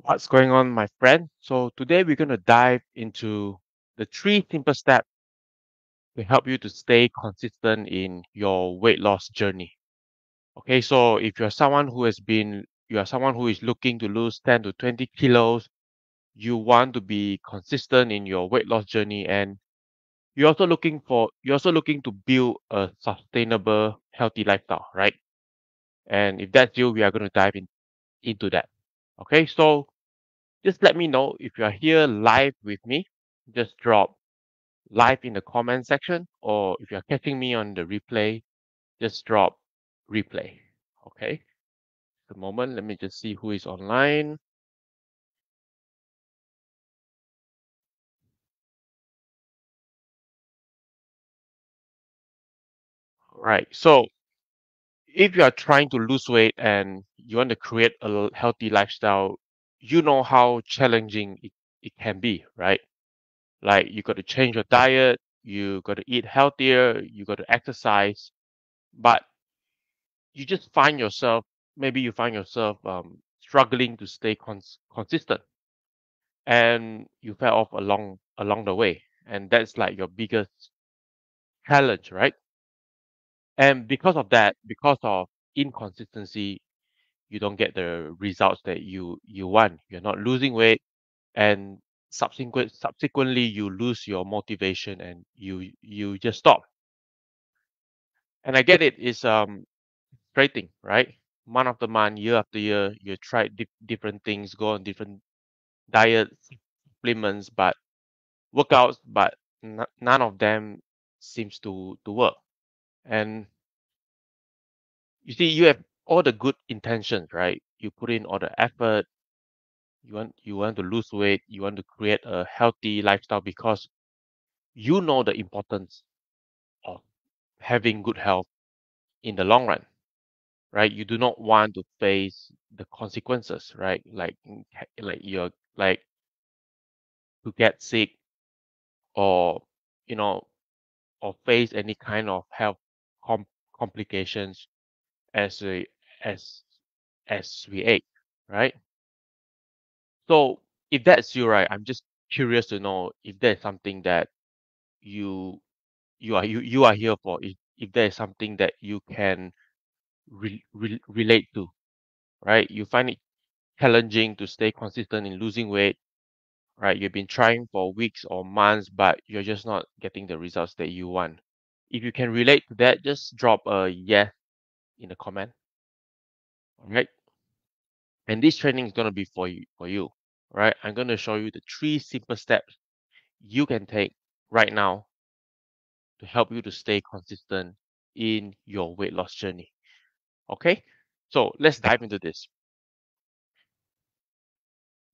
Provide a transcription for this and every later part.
What's going on, my friend? So, today we're going to dive into the three simple steps to help you to stay consistent in your weight loss journey. Okay, so if you are someone who is looking to lose 10 to 20 kilos, you want to be consistent in your weight loss journey, and you're also looking to build a sustainable, healthy lifestyle, right? And if that's you, we are going to into that. Okay, so just let me know if you are here live with me. Just drop live in the comment section, or if you're catching me on the replay, just drop replay. Okay. The moment, let me just see who is online. Right. So if you are trying to lose weight and you want to create a healthy lifestyle, you know how challenging it can be, right? Like you got to change your diet, you got to eat healthier, you got to exercise, but you just find yourself, maybe you find yourself struggling to stay consistent, and you fell off along the way, and that's like your biggest challenge, right? And because of that, because of inconsistency, you don't get the results that you want. You're not losing weight, and subsequently you lose your motivation and you just stop. And I get it, it's frustrating, right? Month after month, year after year, you try different things, go on different diets, supplements, but workouts, but none of them seems to work. And you see, you have all the good intentions, right? You put in all the effort. You want to lose weight. You want to create a healthy lifestyle because you know the importance of having good health in the long run, right? You do not want to face the consequences, right? Like you're like to get sick, or you know or face any kind of health com- complications as we as as we age, right? So if that's you, right, I'm just curious to know if there's something that you you are here for. If there is something that you can relate to, right? You find it challenging to stay consistent in losing weight, right? You've been trying for weeks or months, but you're just not getting the results that you want. If you can relate to that, just drop a yes in the comment. All right. And this training is going to be for you, right? I'm going to show you the three simple steps you can take right now to help you to stay consistent in your weight loss journey. Okay. So let's dive into this.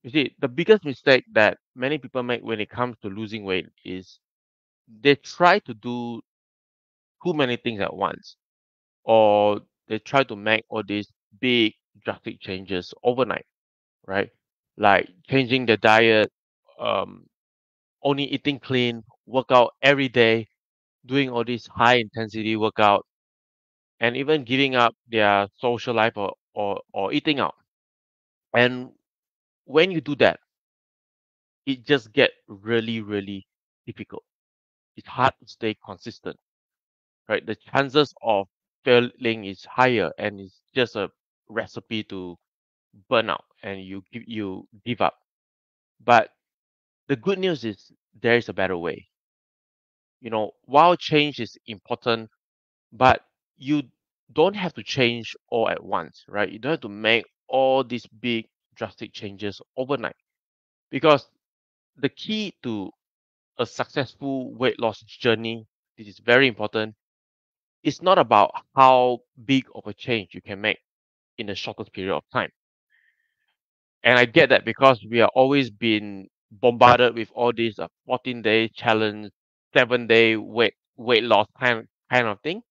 You see, the biggest mistake that many people make when it comes to losing weight is they try to do too many things at once, or they try to make all these big drastic changes overnight, right? Like changing the diet, um, only eating clean, workout every day, doing all these high intensity workout, and even giving up their social life, or eating out. And when you do that, it just get really, really difficult. It's hard to stay consistent, right? The chances of failing is higher, and it's just a recipe to burn out, and you give up. But the good news is there is a better way. While change is important, but you don't have to change all at once, right? You don't have to make all these big drastic changes overnight, because the key to a successful weight loss journey, this is very important, it's not about how big of a change you can make in the shortest period of time. And I get that because we are always been bombarded with all these 14-day challenge, 7-day weight loss kind of thing.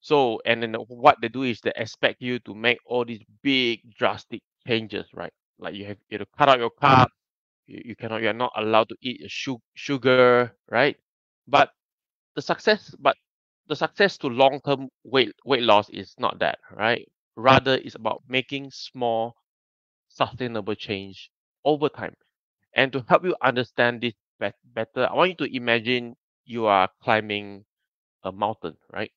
So, and then what they do is they expect you to make all these big drastic changes, right? Like you have to cut out your carb, you're not allowed to eat sugar, right? But but the success to long-term weight loss is not that, right? Rather, it's about making small sustainable change over time. And to help you understand this better, I want you to imagine you are climbing a mountain, right?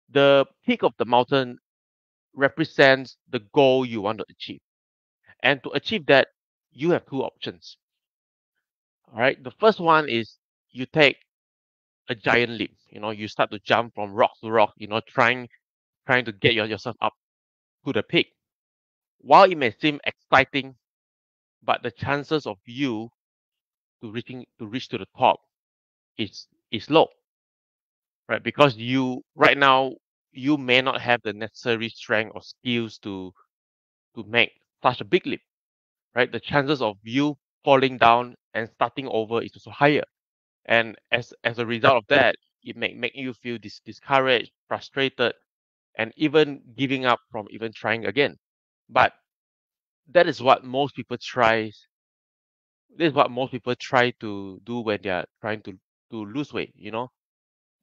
The peak of the mountain represents the goal you want to achieve. And to achieve that, you have two options. All right. The first one is you take a giant leap. You start to jump from rock to rock, trying to get yourself up to the peak. While it may seem exciting, but the chances of you to reach to the top is low, right? Because you right now you may not have the necessary strength or skills to make such a big leap, right? The chances of you falling down and starting over is also higher. And as a result of that, it may make you feel discouraged, frustrated, and even giving up from even trying again. But that is what most people try. This is what most people try to do when they are trying to lose weight,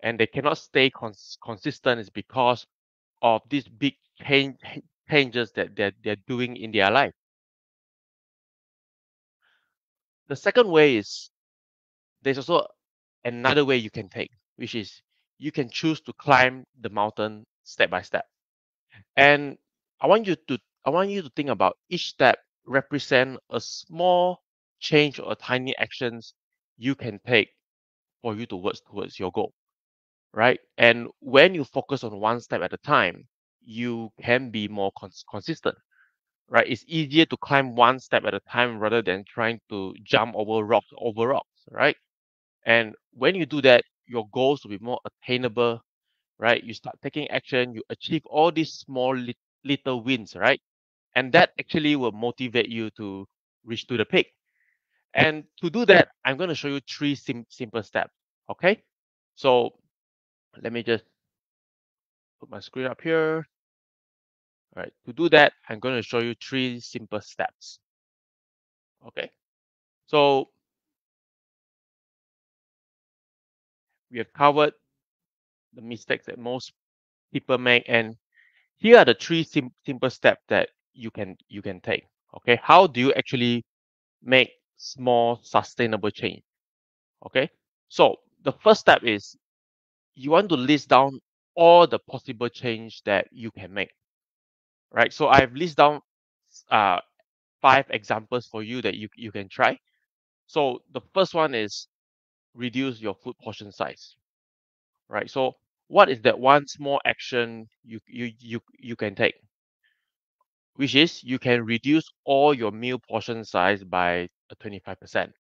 and they cannot stay consistent is because of these big changes that they're doing in their life. The second way is there's also another way you can take, which is you can choose to climb the mountain step by step. And I want you to I want you to think about each step represent a small change or tiny actions you can take for you to work towards your goal, right? And when you focus on one step at a time, you can be more consistent, right? It's easier to climb one step at a time rather than trying to jump over rocks, right? And when you do that, your goals will be more attainable, right? You start taking action, you achieve all these small little wins, right? And that actually will motivate you to reach to the peak. And to do that, I'm going to show you three simple steps. Okay. So let me just put my screen up here. All right. To do that, I'm going to show you three simple steps. Okay. So we have covered the mistakes that most people make, and here are the three simple steps that you can take. Okay. How do you actually make small sustainable change? Okay. So the first step is you want to list down all the possible change that you can make, right? So I've listed down uh, 5 examples for you that you can try. So the first one is reduce your food portion size, right? So what is that one small action you can take, which is you can reduce all your meal portion size by 25%.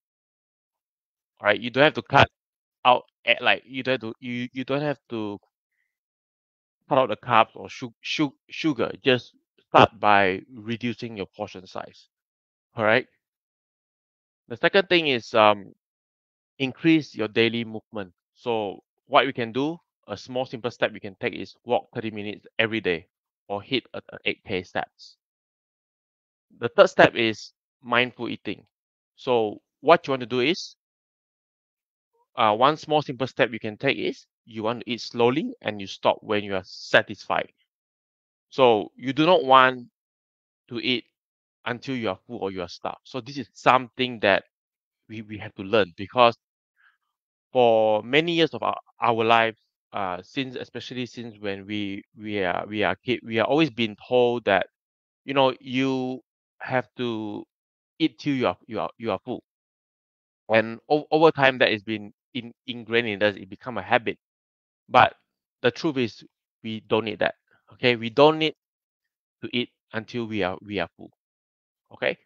All right, you don't have to cut out like you don't have to cut out the carbs or sugar. Just start by reducing your portion size. All right. The second thing is increase your daily movement. So what we can do, a small simple step we can take is walk 30 minutes every day or hit a 8K steps. The third step is mindful eating. So what you want to do is one small simple step you can take is you want to eat slowly and you stop when you are satisfied. So you do not want to eat until you are full or you are starved. So this is something that we have to learn because for many years of our lives, since especially since when we are kid, we are always been told that you have to eat till you are full, and over time that has been ingrained in us. It become a habit. But the truth is, we don't need that. Okay, we don't need to eat until we are full. Okay.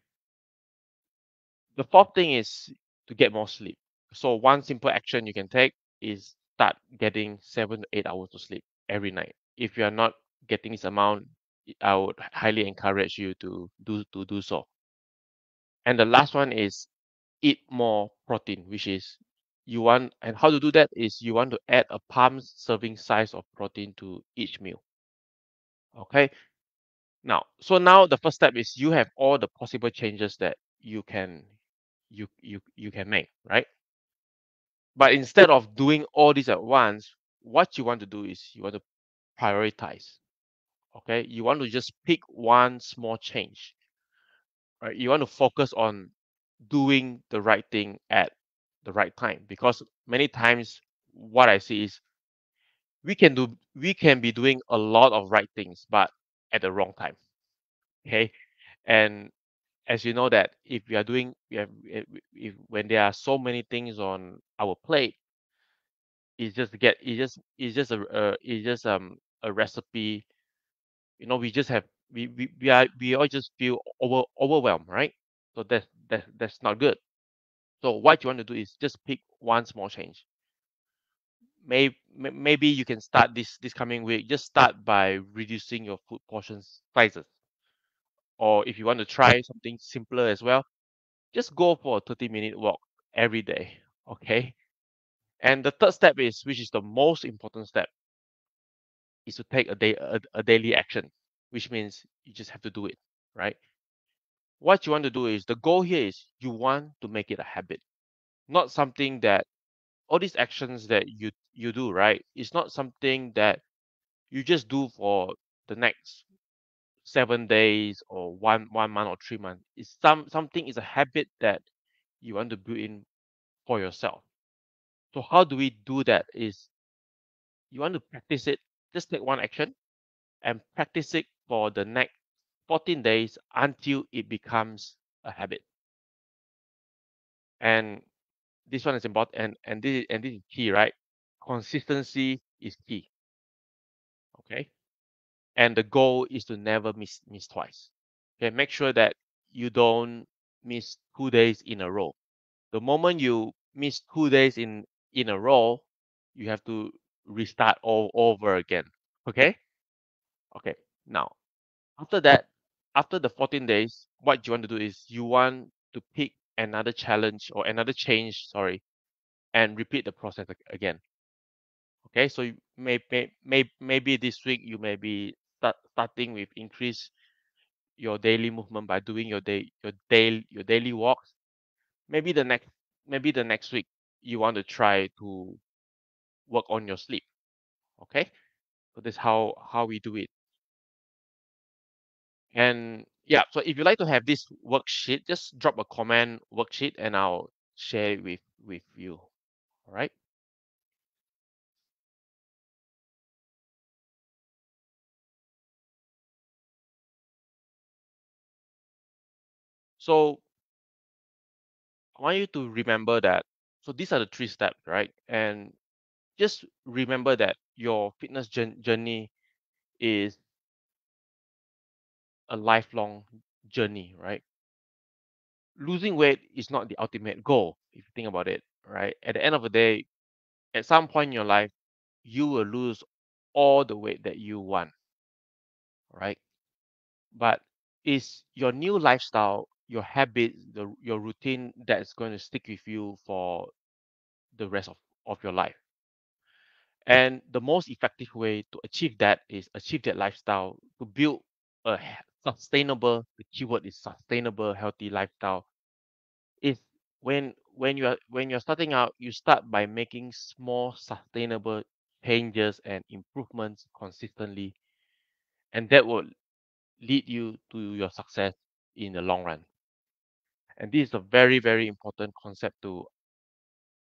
The fourth thing is to get more sleep. So one simple action you can take is start getting 7 to 8 hours of sleep every night. If you are not getting this amount, I would highly encourage you to do so. And the last one is eat more protein, which is and how to do that is you want to add a palm serving size of protein to each meal. Okay. So now the first step is you have all the possible changes that you can make, right? But instead of doing all this at once, what you want to do is you want to prioritize. Okay, you want to just pick one small change, right? You want to focus on doing the right thing at the right time. Because many times what I see is we can be doing a lot of right things, but at the wrong time. Okay. And as you know that if we are doing if when there are so many things on our plate, it's just a recipe. We just have we all just feel overwhelmed, right? So that's not good. So what you want to do is just pick one small change. Maybe you can start this coming week. Just start by reducing your food portion sizes. Or if you want to try something simpler as well, just go for a 30-minute walk every day. Okay. And the third step is, which is the most important step, is to take a daily action, which means you just have to do it, right? What you want to do is, the goal here is you want to make it a habit, not something that all these actions that you do, right? It's not something that you just do for the next 7 days or one month or 3 months. It's something is a habit that you want to build in for yourself. So how do we do that? Is you want to practice it. Just take one action and practice it for the next 14 days until it becomes a habit. And this one is important, and this is key, right? Consistency is key. Okay. And the goal is to never miss twice. Okay, make sure that you don't miss 2 days in a row. The moment you miss 2 days in a row, you have to restart all over again. Okay. Okay. Now, after that, after the 14 days, what you want to do is you want to pick another challenge or another change, sorry, and repeat the process again. Okay, so maybe this week you may be starting with increase your daily movement by doing your daily walks. Maybe the next maybe the next week you want to try to work on your sleep. Okay, so that's how we do it. And yeah, so if you like to have this worksheet, just drop a comment worksheet and I'll share it with you. All right. So I want you to remember that. So these are the three steps, right? And just remember that your fitness journey is a lifelong journey, right? Losing weight is not the ultimate goal, if you think about it, right? At the end of the day, at some point in your life, you will lose all the weight that you want, right? But it's your new lifestyle, your habits, your routine that's going to stick with you for the rest of your life. And the most effective way to achieve that is achieve that lifestyle, to build a sustainable, the keyword is sustainable, healthy lifestyle. Is when you're starting out, you start by making small sustainable changes and improvements consistently, and that will lead you to your success in the long run. And this is a very, very important concept to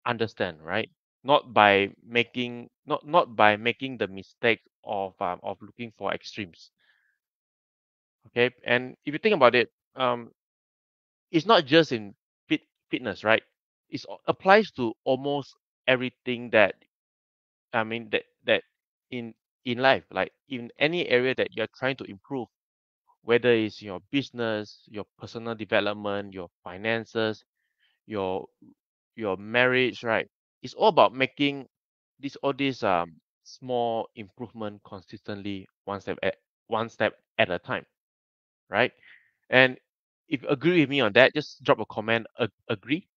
understand, right? Not by making the mistake of looking for extremes. Okay, and if you think about it, it's not just in fitness, right? It applies to almost everything that I mean that in in life, like in any area that you're trying to improve, whether it's your business, your personal development, your finances, your your marriage, right? It's all about making all these small improvement consistently, one step at a time, right? And if you agree with me on that, just drop a comment, agree.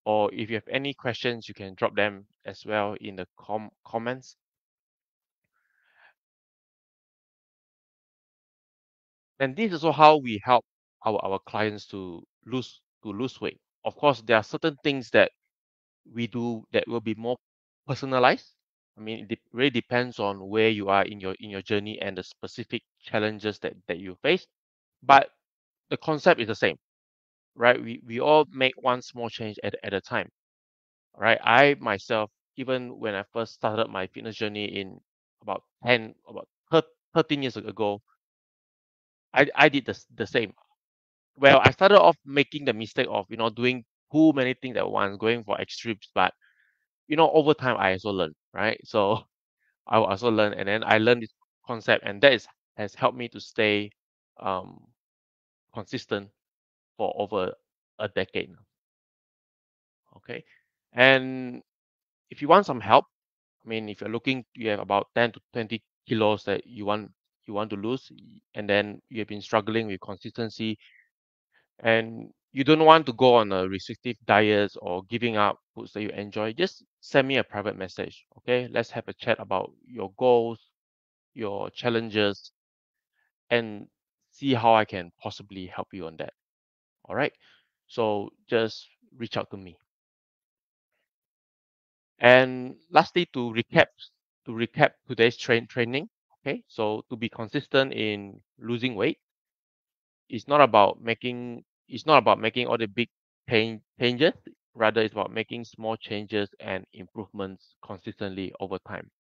Or if you have any questions, you can drop them as well in the comments. And this is also how we help our clients to lose weight. Of course, there are certain things that we do that will be more personalized. I mean, it really depends on where you are in your journey and the specific challenges that you face. But the concept is the same. right? We all make one small change at a time, right? I myself, even when I first started my fitness journey in about 10, about 13 years ago, I did the same. Well, I started off making the mistake of, doing too many things at once, going for extremes, but, over time, I also learned, right? So I will also learn, and then I learned this concept, and that has helped me to stay um, consistent for over a decade now. Okay, and if you want some help, I mean, if you're looking, you have about 10 to 20 kilos that you want to lose, and then you have been struggling with consistency, and you don't want to go on a restrictive diet or giving up foods that you enjoy, just send me a private message. Okay, let's have a chat about your goals, your challenges, and see how I can possibly help you on that. All right. So just reach out to me. And lastly, to recap today's training. Okay. So to be consistent in losing weight, it's not about making all the big changes. Rather, it's about making small changes and improvements consistently over time.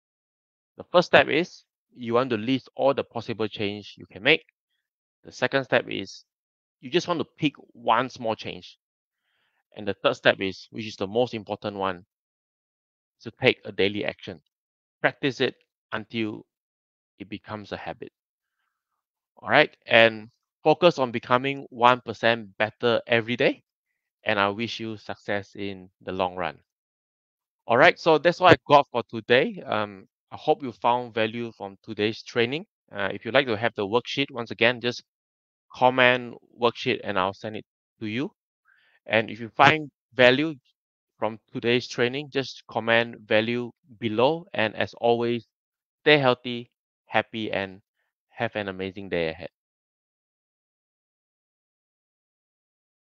The first step is you want to list all the possible change you can make. The second step is you just want to pick one small change. And the third step is, which is the most important one, to take a daily action. Practice it until it becomes a habit. All right. And focus on becoming 1% better every day. And I wish you success in the long run. All right. So that's what I got for today. I hope you found value from today's training. If you'd like to have the worksheet, once again, just comment worksheet and I'll send it to you. And if you find value from today's training, just comment value below. And as always, stay healthy, happy, and have an amazing day ahead.